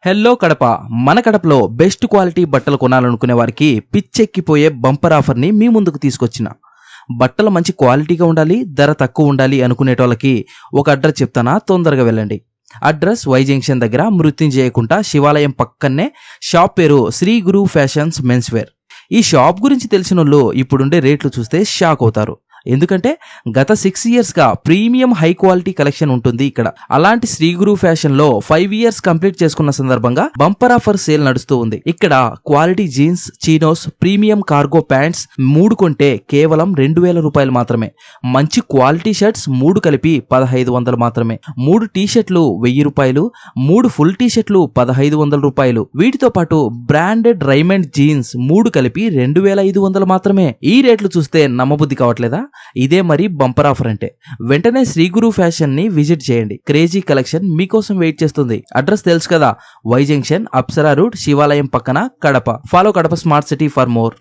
Hello Kadapa. మన కడపలో best quality బట్టలు కొనాలనుకునే వారికి పిచ్చెక్కిపోయే బంపర్ ఆఫర్ని మీ ముందుకు తీసుకొచ్చిన. బట్టలు మంచి క్వాలిటీగా ఉండాలి, ధర తక్కువ ఉండాలి అనుకునేటోళ్ళకి ఒక అడ్రస్ చెప్తానా, తొందరగా వెళ్ళండి. అడ్రస్ వై జంక్షన్ దగ్గర మృత్యుంజయకుంట శివాలయం పక్కనే. షాప్ పేరు Shri Guru fashions men's wear. ఈ షాప్ గురించి తెలిసినోళ్ళు ఇప్పుడుండే రేట్లు చూస్తే షాక్ అవుతారు. ఎందుకంటే గత 6 years గా ప్రీమియం హై క్వాలిటీ కలెక్షన్ ఉంటుంది ఇక్కడ. అలాంటి శ్రీ గురు ఫ్యాషన్ లో 5 years కంప్లీట్ చేసుకున్న సందర్భంగా బంపర్ ఆఫర్ సేల్ నడుస్తూ ఉంది. ఇక్కడ quality jeans, chinos, premium cargo pants 3 కొంటే కేవలం 2000 రూపాయలు మాత్రమే. మంచి క్వాలిటీ షర్ట్స్ 3 కలిపి 1500 మాత్రమే. 3 టీ షర్ట్లు 1000 రూపాయలు, 3 ఫుల్ టీ షర్ట్లు 1500 రూపాయలు. వీటితో పాటు బ్రాండెడ్ రైమండ్ జీన్స్ 3 కలిపి 2500 మాత్రమే. ఈ రేట్లు చూస్తే నమ్మబుద్ధి కావట్లేదా? ఇదే మరి బంపర్ ఆఫర్ అంటే. వెంటనే శ్రీ గురు ఫ్యాషన్ ని విజిట్ చేయండి. క్రేజీ కలెక్షన్ మీకోసం వెయిట్ చేస్తుంది. అడ్రస్ తెలుసు కదా, వై జంక్షన్, అప్సరా రూట్, శివాలయం పక్కన, Kadapa. Follow Kadapa smart city for more.